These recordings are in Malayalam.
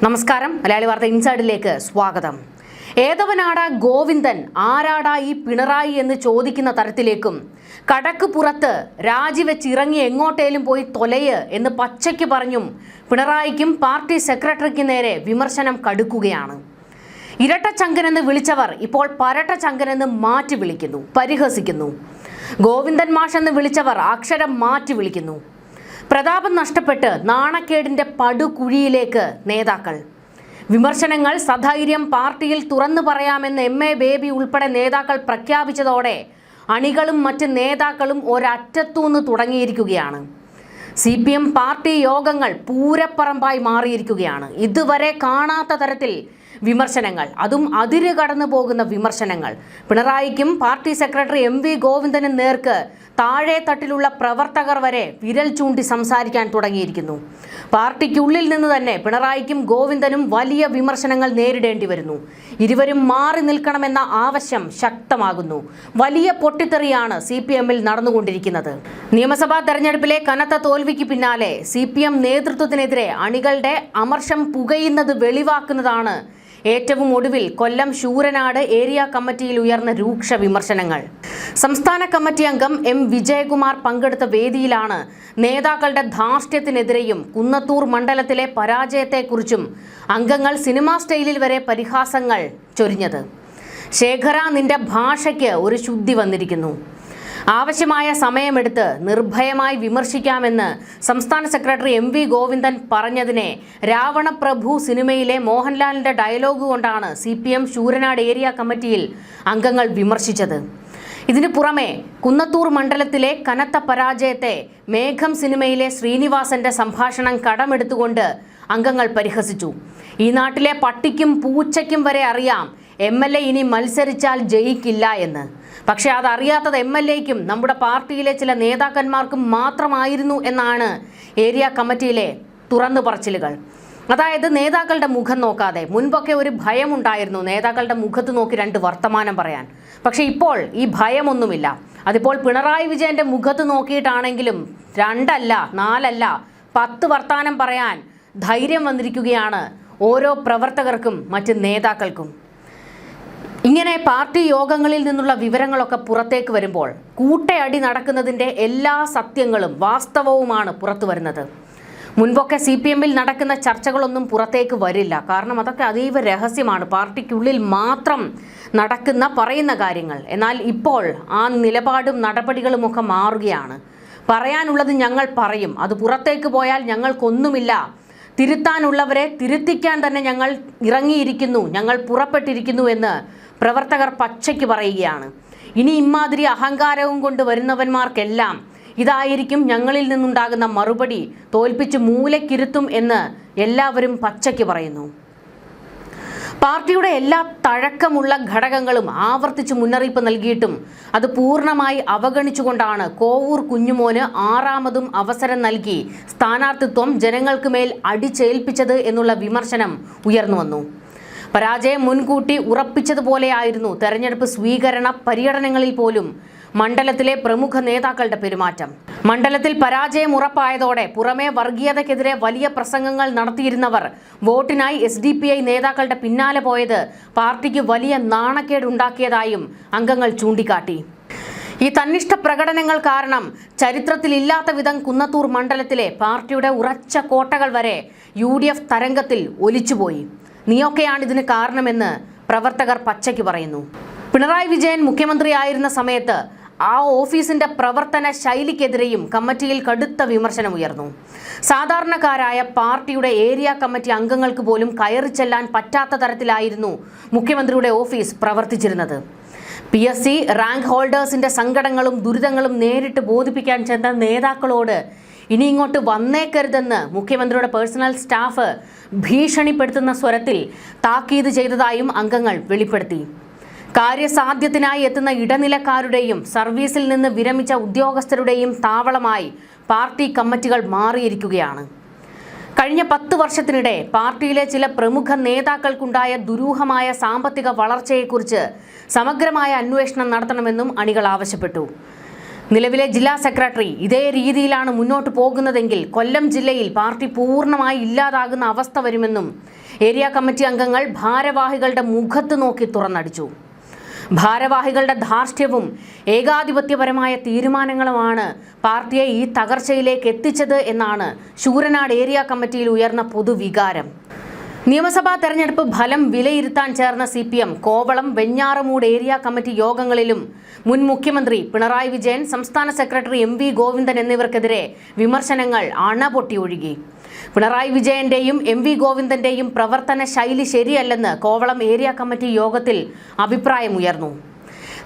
നമസ്കാരം. മലയാളി വാർത്ത ഇൻസൈഡിലേക്ക് സ്വാഗതം. ഏതവനാടാ ഗോവിന്ദൻ, ആരാടാ ഈ പിണറായി എന്ന് ചോദിക്കുന്ന തരത്തിലേക്കും കടക്ക് പുറത്ത് രാജിവെച്ചിറങ്ങി എങ്ങോട്ടേലും പോയി തൊലയ് എന്ന് പച്ചയ്ക്ക് പറഞ്ഞും പിണറായിക്കും പാർട്ടി സെക്രട്ടറിക്ക് നേരെ വിമർശനം കടുക്കുകയാണ്. ഇരട്ടച്ചങ്കനെന്ന് വിളിച്ചവർ ഇപ്പോൾ പരട്ടച്ചങ്കനെന്ന് മാറ്റി വിളിക്കുന്നു, പരിഹസിക്കുന്നു. ഗോവിന്ദൻ മാഷ് എന്ന് വിളിച്ചവർ അക്ഷരം മാറ്റി വിളിക്കുന്നു. പ്രതാപം നഷ്ടപ്പെട്ട് നാണക്കേടിന്റെ പടുകുഴിയിലേക്ക് നേതാക്കൾ. വിമർശനങ്ങൾ സധൈര്യം പാർട്ടിയിൽ തുറന്നു പറയാമെന്ന് MA ബേബി ഉൾപ്പെടെ നേതാക്കൾ പ്രഖ്യാപിച്ചതോടെ അണികളും മറ്റ് നേതാക്കളും ഒരറ്റത്തൂന്ന് തുടങ്ങിയിരിക്കുകയാണ്. CPM പാർട്ടി യോഗങ്ങൾ പൂരപ്പറമ്പായി മാറിയിരിക്കുകയാണ്. ഇതുവരെ കാണാത്ത തരത്തിൽ വിമർശനങ്ങൾ, അതും അതിര് കടന്നു പോകുന്ന വിമർശനങ്ങൾ. പിണറായിക്കും പാർട്ടി സെക്രട്ടറി MV ഗോവിന്ദനും നേർക്ക് താഴെ തട്ടിലുള്ള പ്രവർത്തകർ വരെ വിരൽ ചൂണ്ടി സംസാരിക്കാൻ തുടങ്ങിയിരിക്കുന്നു. പാർട്ടിക്കുള്ളിൽ നിന്ന് തന്നെ പിണറായിക്കും ഗോവിന്ദനും വലിയ വിമർശനങ്ങൾ നേരിടേണ്ടി വരുന്നു. ഇരുവരും മാറി നിൽക്കണമെന്ന ആവശ്യം ശക്തമാകുന്നു. വലിയ പൊട്ടിത്തെറിയാണ് CPM-ൽ നടന്നുകൊണ്ടിരിക്കുന്നത്. നിയമസഭാ തെരഞ്ഞെടുപ്പിലെ കനത്ത തോൽവിക്ക് പിന്നാലെ CPM നേതൃത്വത്തിനെതിരെ അണികളുടെ അമർഷം പുകയുന്നത് വെളിവാക്കുന്നതാണ് ഏറ്റവും ഒടുവിൽ കൊല്ലം ശൂരനാട് ഏരിയ കമ്മിറ്റിയിൽ ഉയർന്ന രൂക്ഷ വിമർശനങ്ങൾ. സംസ്ഥാന കമ്മിറ്റി അംഗം M വിജയകുമാർ പങ്കെടുത്ത വേദിയിലാണ് നേതാക്കളുടെ ധാർഷ്ട്യത്തിനെതിരെയും കുന്നത്തൂർ മണ്ഡലത്തിലെ പരാജയത്തെക്കുറിച്ചും അംഗങ്ങൾ സിനിമാ സ്റ്റൈലിൽ വരെ പരിഹാസങ്ങൾ ചൊരിഞ്ഞത്. ശേഖര, നിന്റെ ഭാഷയ്ക്ക് ഒരു ശുദ്ധി വന്നിരിക്കുന്നു. ആവശ്യമായ സമയമെടുത്ത് നിർഭയമായി വിമർശിക്കാമെന്ന് സംസ്ഥാന സെക്രട്ടറി MV ഗോവിന്ദൻ പറഞ്ഞതിനെ രാവണപ്രഭു സിനിമയിലെ മോഹൻലാലിന്റെ ഡയലോഗ് കൊണ്ടാണ് CPM ശൂരനാട് ഏരിയ കമ്മിറ്റിയിൽ അംഗങ്ങൾ വിമർശിച്ചത്. ഇതിനു പുറമെ കുന്നത്തൂർ മണ്ഡലത്തിലെ കനത്ത പരാജയത്തെ മേഘം സിനിമയിലെ ശ്രീനിവാസന്റെ സംഭാഷണം കടമെടുത്തുകൊണ്ട് അംഗങ്ങൾ പരിഹസിച്ചു. ഈ നാട്ടിലെ പട്ടിക്കും പൂച്ചയ്ക്കും വരെ അറിയാം MLA ഇനി മത്സരിച്ചാൽ ജയിക്കില്ല എന്ന്. പക്ഷെ അതറിയാത്തത് MLAയ്ക്കും നമ്മുടെ പാർട്ടിയിലെ ചില നേതാക്കന്മാർക്കും മാത്രമായിരുന്നു എന്നാണ് ഏരിയ കമ്മിറ്റിയിലെ തുറന്നു പറച്ചിലുകൾ. അതായത് നേതാക്കളുടെ മുഖം നോക്കാതെ. മുൻപൊക്കെ ഒരു ഭയമുണ്ടായിരുന്നു നേതാക്കളുടെ മുഖത്ത് നോക്കി രണ്ട് വർത്തമാനം പറയാൻ. പക്ഷെ ഇപ്പോൾ ഈ ഭയമൊന്നുമില്ല. അതിപ്പോൾ പിണറായി വിജയന്റെ മുഖത്ത് നോക്കിയിട്ടാണെങ്കിലും 2 അല്ല 4 അല്ല 10 വർത്താനം പറയാൻ ധൈര്യം വന്നിരിക്കുകയാണ് ഓരോ പ്രവർത്തകർക്കും മറ്റ് നേതാക്കൾക്കും. ഇങ്ങനെ പാർട്ടി യോഗങ്ങളിൽ നിന്നുള്ള വിവരങ്ങളൊക്കെ പുറത്തേക്ക് വരുമ്പോൾ കൂട്ടയടി നടക്കുന്നതിൻ്റെ എല്ലാ സത്യങ്ങളും വാസ്തവവുമാണ് പുറത്തു വരുന്നത്. മുൻപൊക്കെ CPM-ൽ നടക്കുന്ന ചർച്ചകളൊന്നും പുറത്തേക്ക് വരില്ല. കാരണം അതൊക്കെ അതീവ രഹസ്യമാണ്, പാർട്ടിക്കുള്ളിൽ മാത്രം നടക്കുന്ന പറയുന്ന കാര്യങ്ങൾ. എന്നാൽ ഇപ്പോൾ ആ നിലപാടും നടപടികളുമൊക്കെ മാറുകയാണ്. പറയാനുള്ളത് ഞങ്ങൾ പറയും, അത് പുറത്തേക്ക് പോയാൽ ഞങ്ങൾക്കൊന്നുമില്ല. തിരുത്താനുള്ളവരെ തിരുത്തിക്കാൻ തന്നെ ഞങ്ങൾ ഇറങ്ങിയിരിക്കുന്നു, ഞങ്ങൾ പുറപ്പെട്ടിരിക്കുന്നു എന്ന് പ്രവർത്തകർ പച്ചയ്ക്ക് പറയുകയാണ്. ഇനി ഇമാതിരി അഹങ്കാരവും കൊണ്ട് വരുന്നവന്മാർക്കെല്ലാം ഇതായിരിക്കും ഞങ്ങളിൽ നിന്നുണ്ടാകുന്ന മറുപടി, തോൽപ്പിച്ച് മൂലക്കിരുത്തും എന്ന് എല്ലാവരും പച്ചയ്ക്ക് പറയുന്നു. പാർട്ടിയുടെ എല്ലാ തഴക്കമുള്ള ഘടകങ്ങളും ആവർത്തിച്ച് മുന്നറിയിപ്പ് നൽകിയിട്ടും അത് പൂർണ്ണമായി അവഗണിച്ചുകൊണ്ടാണ് കോവൂർ കുഞ്ഞുമോന് 6ാമതും അവസരം നൽകി സ്ഥാനാർത്ഥിത്വം ജനങ്ങൾക്ക് മേൽ അടിച്ചേൽപ്പിച്ചത് എന്നുള്ള വിമർശനം ഉയർന്നു വന്നു. പരാജയം മുൻകൂട്ടി ഉറപ്പിച്ചതുപോലെയായിരുന്നു തെരഞ്ഞെടുപ്പ് സ്വീകരണ പര്യടനങ്ങളിൽ പോലും മണ്ഡലത്തിലെ പ്രമുഖ നേതാക്കളുടെ പെരുമാറ്റം. മണ്ഡലത്തിൽ പരാജയം ഉറപ്പായതോടെ പുറമെ വർഗീയതയ്ക്കെതിരെ വലിയ പ്രസംഗങ്ങൾ നടത്തിയിരുന്നവർ വോട്ടിനായി SDPI നേതാക്കളുടെ പിന്നാലെ പോയത് പാർട്ടിക്ക് വലിയ നാണക്കേടുണ്ടാക്കിയതായും അംഗങ്ങൾ ചൂണ്ടിക്കാട്ടി. ഈ തന്നിഷ്ട പ്രകടനങ്ങൾ കാരണം ചരിത്രത്തിലില്ലാത്ത വിധം കുന്നത്തൂർ മണ്ഡലത്തിലെ പാർട്ടിയുടെ ഉറച്ച കോട്ടകൾ വരെ UDF തരംഗത്തിൽ ഒലിച്ചുപോയി. നീയൊക്കെയാണ് ഇതിന് കാരണമെന്ന് പ്രവർത്തകർ പച്ചയ്ക്ക് പറയുന്നു. പിണറായി വിജയൻ മുഖ്യമന്ത്രിയായിരുന്ന സമയത്ത് ആ ഓഫീസിന്റെ പ്രവർത്തന ശൈലിക്കെതിരെയും കമ്മിറ്റിയിൽ കടുത്ത വിമർശനം ഉയർന്നു. സാധാരണക്കാരായ പാർട്ടിയുടെ ഏരിയ കമ്മിറ്റി അംഗങ്ങൾക്ക് പോലും കയറി ചെല്ലാൻ പറ്റാത്ത തരത്തിലായിരുന്നു മുഖ്യമന്ത്രിയുടെ ഓഫീസ് പ്രവർത്തിച്ചിരുന്നത്. PSC റാങ്ക് ഹോൾഡേഴ്സിന്റെ സങ്കടങ്ങളും ദുരിതങ്ങളും നേരിട്ട് ബോധിപ്പിക്കാൻ ചെന്ന നേതാക്കളോട് ഇനി ഇങ്ങോട്ട് വന്നേക്കരുതെന്ന് മുഖ്യമന്ത്രിയുടെ പേഴ്സണൽ സ്റ്റാഫ് ഭീഷണിപ്പെടുത്തുന്ന സ്വരത്തിൽ താക്കീത് ചെയ്തതായും അംഗങ്ങൾ വെളിപ്പെടുത്തി. കാര്യസാധ്യത്തിനായി എത്തുന്ന ഇടനിലക്കാരുടെയും സർവീസിൽ നിന്ന് വിരമിച്ച ഉദ്യോഗസ്ഥരുടെയും താവളമായി പാർട്ടി കമ്മിറ്റികൾ മാറിയിരിക്കുകയാണ്. കഴിഞ്ഞ 10 വർഷത്തിനിടെ പാർട്ടിയിലെ ചില പ്രമുഖ നേതാക്കൾക്കുണ്ടായ ദുരൂഹമായ സാമ്പത്തിക വളർച്ചയെക്കുറിച്ച് സമഗ്രമായ അന്വേഷണം നടത്തണമെന്നും അണികൾ ആവശ്യപ്പെട്ടു. നിലവിലെ ജില്ലാ സെക്രട്ടറി ഇതേ രീതിയിലാണ് മുന്നോട്ട് പോകുന്നതെങ്കിൽ കൊല്ലം ജില്ലയിൽ പാർട്ടി പൂർണ്ണമായി ഇല്ലാതാകുന്ന അവസ്ഥ വരുമെന്നും ഏരിയ കമ്മിറ്റി അംഗങ്ങൾ ഭാരവാഹികളുടെ മുഖത്ത് നോക്കി തുറന്നടിച്ചു. ഭാരവാഹികളുടെ ധാർഷ്ട്യവും ഏകാധിപത്യപരമായ തീരുമാനങ്ങളുമാണ് പാർട്ടിയെ ഈ തകർച്ചയിലേക്ക് എത്തിച്ചത് എന്നാണ് ശൂരനാട് ഏരിയ കമ്മിറ്റിയിൽ ഉയർന്ന പൊതുവികാരം. നിയമസഭാ തെരഞ്ഞെടുപ്പ് ഫലം വിലയിരുത്താൻ ചേർന്ന CPM Kovalam Venjaramoodu area committee യോഗങ്ങളിലും മുൻ മുഖ്യമന്ത്രി പിണറായി വിജയൻ, സംസ്ഥാന സെക്രട്ടറി MV ഗോവിന്ദൻ എന്നിവർക്കെതിരെ വിമർശനങ്ങൾ അണപൊട്ടി ഒഴുകി. പിണറായി വിജയന്റെയും MV ഗോവിന്ദന്റെയും പ്രവർത്തന ശൈലി ശരിയല്ലെന്ന് കോവളം ഏരിയ കമ്മിറ്റി യോഗത്തിൽ അഭിപ്രായമുയർന്നു.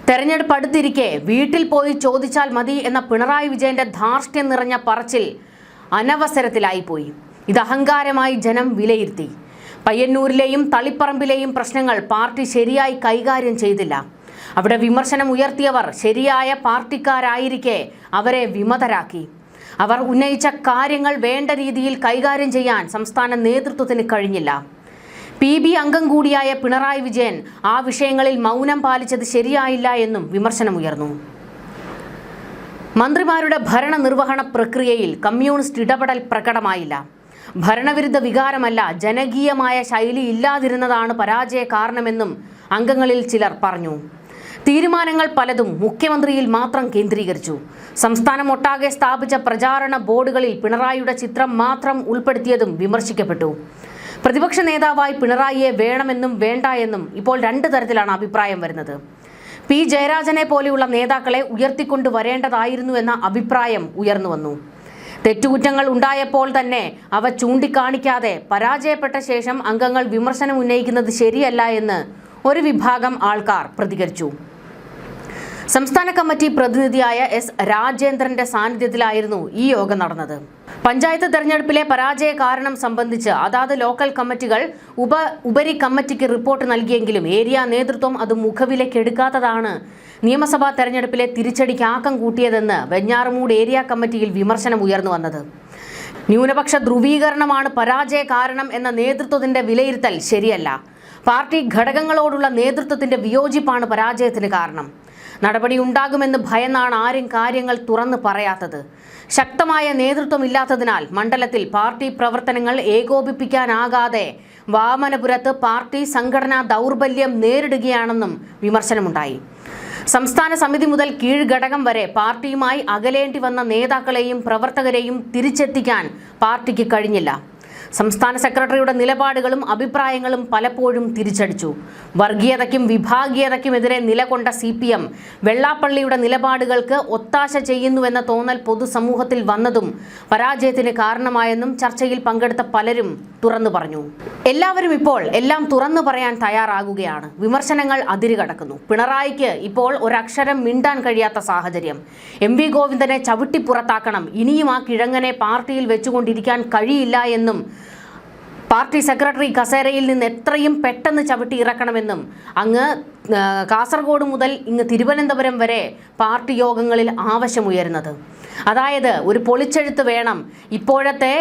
തെരഞ്ഞെടുപ്പ് അടുത്തിരിക്കെ വീട്ടിൽ പോയി ചോദിച്ചാൽ മതി എന്ന പിണറായി വിജയന്റെ ധാർഷ്ട്യം നിറഞ്ഞ പറച്ചിൽ അനവസരത്തിലായിപ്പോയി. ഇത് അഹങ്കാരമായി ജനം വിലയിരുത്തി. പയ്യന്നൂരിലെയും തളിപ്പറമ്പിലെയും പ്രശ്നങ്ങൾ പാർട്ടി ശരിയായി കൈകാര്യം ചെയ്തില്ല. അവിടെ വിമർശനം ഉയർത്തിയവർ ശരിയായ പാർട്ടിക്കാരായിരിക്കെ അവരെ വിമതരാക്കി. അവർ ഉന്നയിച്ച കാര്യങ്ങൾ വേണ്ട രീതിയിൽ കൈകാര്യം ചെയ്യാൻ സംസ്ഥാന നേതൃത്വത്തിന് കഴിഞ്ഞില്ല. PB അംഗം കൂടിയായ പിണറായി വിജയൻ ആ വിഷയങ്ങളിൽ മൗനം പാലിച്ചത് ശരിയായില്ല എന്നും വിമർശനമുയർന്നു. മന്ത്രിമാരുടെ ഭരണനിർവഹണ പ്രക്രിയയിൽ കമ്മ്യൂണിസ്റ്റ് ഇടപെടൽ പ്രകടമായില്ല. ഭരണവിരുദ്ധ വികാരമല്ല, ജനകീയമായ ശൈലി ഇല്ലാതിരുന്നതാണ് പരാജയ കാരണമെന്നും അംഗങ്ങളിൽ ചിലർ പറഞ്ഞു. തീരുമാനങ്ങൾ പലതും മുഖ്യമന്ത്രിയിൽ മാത്രം കേന്ദ്രീകരിച്ചു. സംസ്ഥാനമൊട്ടാകെ സ്ഥാപിച്ച പ്രചാരണ ബോർഡുകളിൽ പിണറായിയുടെ ചിത്രം മാത്രം ഉൾപ്പെടുത്തിയതും വിമർശിക്കപ്പെട്ടു. പ്രതിപക്ഷ നേതാവായി പിണറായിയെ വേണമെന്നും വേണ്ട എന്നും ഇപ്പോൾ രണ്ട് തരത്തിലാണ് അഭിപ്രായം വരുന്നത്. P ജയരാജനെ പോലെയുള്ള നേതാക്കളെ ഉയർത്തിക്കൊണ്ടു വരേണ്ടതായിരുന്നു എന്ന അഭിപ്രായം ഉയർന്നു വന്നു. തെറ്റുകുറ്റങ്ങൾ ഉണ്ടായപ്പോൾ തന്നെ അവ ചൂണ്ടിക്കാണിക്കാതെ പരാജയപ്പെട്ട ശേഷം അംഗങ്ങൾ വിമർശനം ഉന്നയിക്കുന്നത് ശരിയല്ല എന്ന് ഒരു വിഭാഗം ആൾക്കാർ പ്രതികരിച്ചു. സംസ്ഥാന കമ്മിറ്റി പ്രതിനിധിയായ S രാജേന്ദ്രന്റെ സാന്നിധ്യത്തിലായിരുന്നു ഈ യോഗം നടന്നത്. പഞ്ചായത്ത് തെരഞ്ഞെടുപ്പിലെ പരാജയ കാരണം സംബന്ധിച്ച് അതാത് ലോക്കൽ കമ്മിറ്റികൾ ഉപരി കമ്മിറ്റിക്ക് റിപ്പോർട്ട് നൽകിയെങ്കിലും ഏരിയ നേതൃത്വം അത് മുഖവിലക്കെടുക്കാത്തതാണ് നിയമസഭാ തെരഞ്ഞെടുപ്പിലെ തിരിച്ചടിക്ക് ആക്കം കൂട്ടിയതെന്ന് വെഞ്ഞാറമൂട് ഏരിയ കമ്മിറ്റിയിൽ വിമർശനം ഉയർന്നു വന്നത്. ന്യൂനപക്ഷ ധ്രുവീകരണമാണ് പരാജയ കാരണം എന്ന നേതൃത്വത്തിന്റെ വിലയിരുത്തൽ ശരിയല്ല. പാർട്ടി ഘടകങ്ങളോടുള്ള നേതൃത്വത്തിന്റെ വിയോജിപ്പാണ് പരാജയത്തിന് കാരണം. നടപടി ഉണ്ടാകുമെന്ന് ഭയന്നാണ് ആരും കാര്യങ്ങൾ തുറന്നു പറയാത്തത്. ശക്തമായ നേതൃത്വമില്ലാത്തതിനാൽ മണ്ഡലത്തിൽ പാർട്ടി പ്രവർത്തനങ്ങൾ ഏകോപിപ്പിക്കാനാകാതെ വാമനപുരത്ത് പാർട്ടി സംഘടനാ ദൗർബല്യം നേരിടുകയാണെന്നും വിമർശനമുണ്ടായി. സംസ്ഥാന സമിതി മുതൽ കീഴ്ഘടകം വരെ പാർട്ടിയുമായി അകലേണ്ടി വന്ന നേതാക്കളെയും പ്രവർത്തകരെയും തിരിച്ചെത്തിക്കാൻ പാർട്ടിക്ക് കഴിഞ്ഞില്ല. സംസ്ഥാന സെക്രട്ടറിയുടെ നിലപാടുകളും അഭിപ്രായങ്ങളും പലപ്പോഴും തിരിച്ചടിച്ചു. വർഗീയതയ്ക്കും വിഭാഗീയതയ്ക്കുമെതിരെ നിലകൊണ്ട CPM വെള്ളാപ്പള്ളിയുടെ നിലപാടുകൾക്ക് ഒത്താശ ചെയ്യുന്നുവെന്ന തോന്നൽ പൊതുസമൂഹത്തിൽ വന്നതും പരാജയത്തിന് കാരണമായെന്നും ചർച്ചയിൽ പങ്കെടുത്ത പലരും തുറന്നു പറഞ്ഞു. എല്ലാവരും ഇപ്പോൾ എല്ലാം തുറന്നു പറയാൻ തയ്യാറാകുകയാണ്. വിമർശനങ്ങൾ അതിരുകടക്കുന്നു. പിണറായിക്ക് ഇപ്പോൾ ഒരക്ഷരം മിണ്ടാൻ കഴിയാത്ത സാഹചര്യം. MV ഗോവിന്ദനെ ചവിട്ടി പുറത്താക്കണം, ഇനിയും ആ കിഴങ്ങനെ പാർട്ടിയിൽ വെച്ചുകൊണ്ടിരിക്കാൻ കഴിയില്ല എന്നും പാർട്ടി സെക്രട്ടറി കസേരയിൽ നിന്ന് എത്രയും പെട്ടെന്ന് ചവിട്ടി ഇറക്കണമെന്നും അങ്ങ് കാസർഗോഡ് മുതൽ ഇങ്ങ് തിരുവനന്തപുരം വരെ പാർട്ടി യോഗങ്ങളിൽ ആവശ്യമുയരുന്നത്. അതായത് ഒരു പൊളിച്ചെഴുത്ത് വേണം, ഇപ്പോഴത്തെ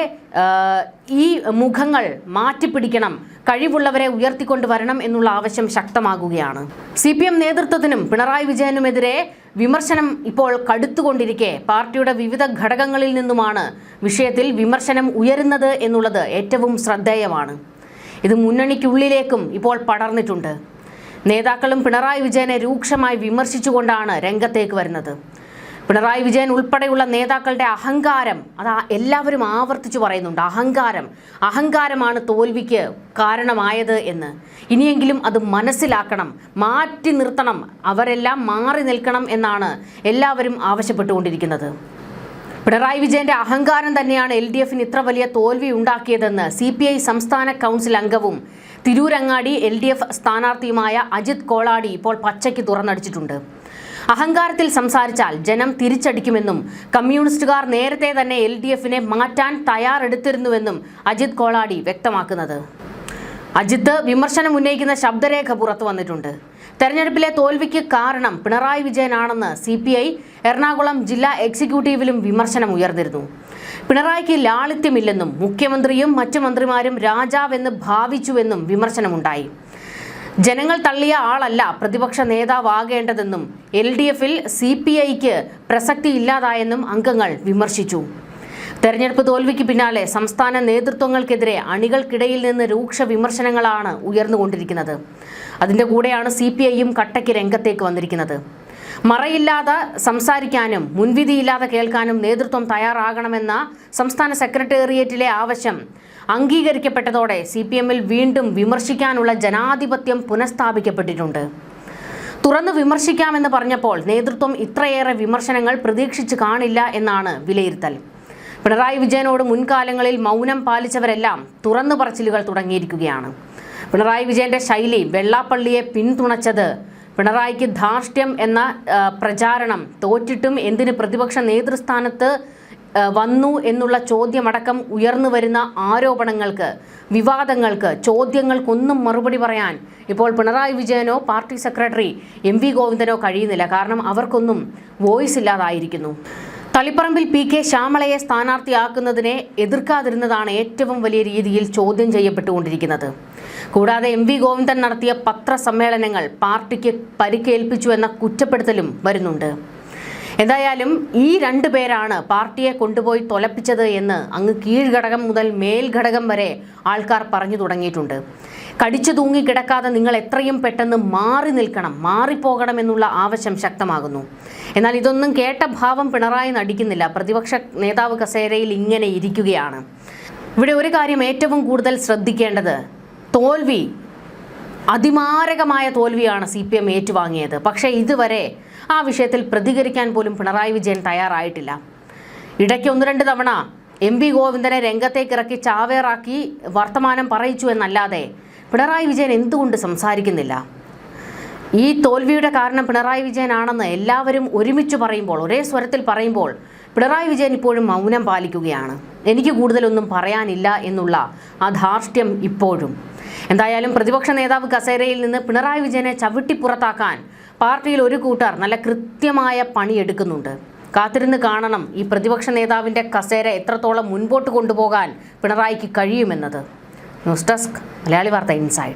ഈ മുഖങ്ങൾ മാറ്റിപ്പിടിക്കണം, കഴിവുള്ളവരെ ഉയർത്തിക്കൊണ്ടുവരണം എന്നുള്ള ആവശ്യം ശക്തമാകുകയാണ്. CPM നേതൃത്വത്തിനും പിണറായി വിജയനുമെതിരെ വിമർശനം ഇപ്പോൾ കടുത്തുകൊണ്ടിരിക്കെ പാർട്ടിയുടെ വിവിധ ഘടകങ്ങളിൽ നിന്നുമാണ് വിഷയത്തിൽ വിമർശനം ഉയരുന്നത് എന്നുള്ളത് ഏറ്റവും ശ്രദ്ധേയമാണ്. ഇത് മുന്നണിക്കുള്ളിലേക്കും ഇപ്പോൾ പടർന്നിട്ടുണ്ട്. നേതാക്കളും പിണറായി വിജയനെ രൂക്ഷമായി വിമർശിച്ചുകൊണ്ടാണ് രംഗത്തേക്ക് വരുന്നത്. പിണറായി വിജയൻ ഉൾപ്പെടെയുള്ള നേതാക്കളുടെ അഹങ്കാരം, അത് എല്ലാവരും ആവർത്തിച്ചു പറയുന്നുണ്ട്. അഹങ്കാരമാണ് തോൽവിക്ക് കാരണമായത് എന്ന്. ഇനിയെങ്കിലും അത് മനസ്സിലാക്കണം, മാറ്റി നിർത്തണം, അവരെല്ലാം മാറി നിൽക്കണം എന്നാണ് എല്ലാവരും ആവശ്യപ്പെട്ടുകൊണ്ടിരിക്കുന്നത്. പിണറായി വിജയന്റെ അഹങ്കാരം തന്നെയാണ് LDFന് ഇത്ര വലിയ തോൽവി ഉണ്ടാക്കിയതെന്ന് CPI സംസ്ഥാന കൗൺസിൽ അംഗവും തിരൂരങ്ങാടി LDF സ്ഥാനാർത്ഥിയുമായ അജിത് കോളാടി ഇപ്പോൾ പച്ചയ്ക്ക് തുറന്നടിച്ചിട്ടുണ്ട്. അഹങ്കാരത്തിൽ സംസാരിച്ചാൽ ജനം തിരിച്ചടിക്കുമെന്നും കമ്മ്യൂണിസ്റ്റുകാർ നേരത്തെ തന്നെ LDFനെ മാറ്റാൻ തയ്യാറെടുത്തിരുന്നുവെന്നും അജിത് കോളാടി വ്യക്തമാക്കുന്നത്. അജിത്ത് വിമർശനം ഉന്നയിക്കുന്ന ശബ്ദരേഖ പുറത്തു വന്നിട്ടുണ്ട്. തെരഞ്ഞെടുപ്പിലെ തോൽവിക്ക് കാരണം പിണറായി വിജയനാണെന്ന് CPI എറണാകുളം ജില്ലാ എക്സിക്യൂട്ടീവിലും വിമർശനം ഉയർന്നിരുന്നു. പിണറായിക്ക് ലാളിത്യമില്ലെന്നും മുഖ്യമന്ത്രിയും മറ്റു മന്ത്രിമാരും രാജാവെന്ന് ഭാവിച്ചുവെന്നും വിമർശനമുണ്ടായി. ജനങ്ങൾ തള്ളിയ ആളല്ല പ്രതിപക്ഷ നേതാവാകേണ്ടതെന്നും LDFിൽ CPIക്ക് പ്രസക്തി ഇല്ലാതായെന്നും അംഗങ്ങൾ വിമർശിച്ചു. തെരഞ്ഞെടുപ്പ് തോൽവിക്ക് പിന്നാലെ സംസ്ഥാന നേതൃത്വങ്ങൾക്കെതിരെ അണികൾക്കിടയിൽ നിന്ന് രൂക്ഷ വിമർശനങ്ങളാണ് ഉയർന്നുകൊണ്ടിരിക്കുന്നത്. അതിൻ്റെ കൂടെയാണ് CPIയും കട്ടയ്ക്ക് രംഗത്തേക്ക് വന്നിരിക്കുന്നത്. മറയില്ലാതെ സംസാരിക്കാനും മുൻവിധിയില്ലാതെ കേൾക്കാനും നേതൃത്വം തയ്യാറാകണമെന്ന സംസ്ഥാന സെക്രട്ടേറിയറ്റിലെ ആവശ്യം അംഗീകരിക്കപ്പെട്ടതോടെ CPMൽ വീണ്ടും വിമർശിക്കാനുള്ള ജനാധിപത്യം പുനഃസ്ഥാപിക്കപ്പെട്ടിട്ടുണ്ട്. തുറന്നു വിമർശിക്കാമെന്ന് പറഞ്ഞപ്പോൾ നേതൃത്വം ഇത്രയേറെ വിമർശനങ്ങൾ പ്രതീക്ഷിച്ചു കാണില്ല എന്നാണ് വിലയിരുത്തൽ. പിണറായി വിജയനോട് മുൻകാലങ്ങളിൽ മൗനം പാലിച്ചവരെല്ലാം തുറന്നു പറച്ചിലുകൾ തുടങ്ങിയിരിക്കുകയാണ്. പിണറായി വിജയന്റെ ശൈലി വെള്ളാപ്പള്ളിയെ പിന്തുണച്ചത്, പിണറായിക്ക് ധാർഷ്ട്യം എന്ന പ്രചാരണം, തോറ്റിട്ടും എന്തിന് പ്രതിപക്ഷ നേതൃസ്ഥാനത്ത് വന്നു എന്നുള്ള ചോദ്യമടക്കം ഉയർന്നു വരുന്ന ആരോപണങ്ങൾക്ക്, വിവാദങ്ങൾക്ക്, ചോദ്യങ്ങൾക്കൊന്നും മറുപടി പറയാൻ ഇപ്പോൾ പിണറായി വിജയനോ പാർട്ടി സെക്രട്ടറി MV ഗോവിന്ദനോ കഴിയുന്നില്ല. കാരണം അവർക്കൊന്നും വോയിസ് ഇല്ലാതായിരിക്കുന്നു. തളിപ്പറമ്പിൽ PK ശ്യാമളയെ സ്ഥാനാർത്ഥിയാക്കുന്നതിനെ എതിർക്കാതിരുന്നതാണ് ഏറ്റവും വലിയ രീതിയിൽ ചോദ്യം ചെയ്യപ്പെട്ടുകൊണ്ടിരിക്കുന്നത്. കൂടാതെ MV ഗോവിന്ദൻ നടത്തിയ പത്രസമ്മേളനങ്ങൾ പാർട്ടിക്ക് പരിക്കേൽപ്പിച്ചു എന്ന കുറ്റപ്പെടുത്തലും വരുന്നുണ്ട്. എന്തായാലും ഈ രണ്ടു പേരാണ് പാർട്ടിയെ കൊണ്ടുപോയി തൊലപ്പിച്ചത് എന്ന് അങ്ങ് കീഴ്ഘടകം മുതൽ മേൽഘടകം വരെ ആൾക്കാർ പറഞ്ഞു തുടങ്ങിയിട്ടുണ്ട്. കടിച്ചു തൂങ്ങി കിടക്കാതെ നിങ്ങൾ എത്രയും പെട്ടെന്ന് മാറി നിൽക്കണം, മാറിപ്പോകണം എന്നുള്ള ആവശ്യം ശക്തമാകുന്നു. എന്നാൽ ഇതൊന്നും കേട്ട ഭാവം പിണറായി നടിക്കുന്നില്ല. പ്രതിപക്ഷ നേതാവ് കസേരയിൽ ഇങ്ങനെ ഇരിക്കുകയാണ്. ഇവിടെ ഒരു കാര്യം ഏറ്റവും കൂടുതൽ ശ്രദ്ധിക്കേണ്ടത്, തോൽവി, അതിമാരകമായ തോൽവിയാണ് CPM ഏറ്റുവാങ്ങിയത്. പക്ഷേ ഇതുവരെ ആ വിഷയത്തിൽ പ്രതികരിക്കാൻ പോലും പിണറായി വിജയൻ തയ്യാറായിട്ടില്ല. ഇടയ്ക്ക് 1-2 തവണ MV ഗോവിന്ദനെ രംഗത്തേക്ക് ഇറക്കി ചാവേറാക്കി വർത്തമാനം പറയിച്ചു എന്നല്ലാതെ പിണറായി വിജയൻ എന്തുകൊണ്ട് സംസാരിക്കുന്നില്ല? ഈ തോൽവിയുടെ കാരണം പിണറായി വിജയനാണെന്ന് എല്ലാവരും ഒരുമിച്ച് പറയുമ്പോൾ, ഒരേ സ്വരത്തിൽ പറയുമ്പോൾ പിണറായി വിജയൻ ഇപ്പോഴും മൗനം പാലിക്കുകയാണ്. എനിക്ക് കൂടുതലൊന്നും പറയാനില്ല എന്നുള്ള ആ ധാർഷ്ട്യം ഇപ്പോഴും. എന്തായാലും പ്രതിപക്ഷ നേതാവ് കസേരയിൽ നിന്ന് പിണറായി വിജയനെ ചവിട്ടി പുറത്താക്കാൻ പാർട്ടിയിൽ ഒരു കൂട്ടർ നല്ല കൃത്യമായ പണിയെടുക്കുന്നുണ്ട്. കാത്തിരുന്ന് കാണണം ഈ പ്രതിപക്ഷ നേതാവിൻ്റെ കസേര എത്രത്തോളം മുൻപോട്ട് കൊണ്ടുപോകാൻ പിണറായിക്ക് കഴിയുമെന്നത്. ന്യൂസ് ഡെസ്ക്, മലയാളി വാർത്ത ഇൻസൈഡ്.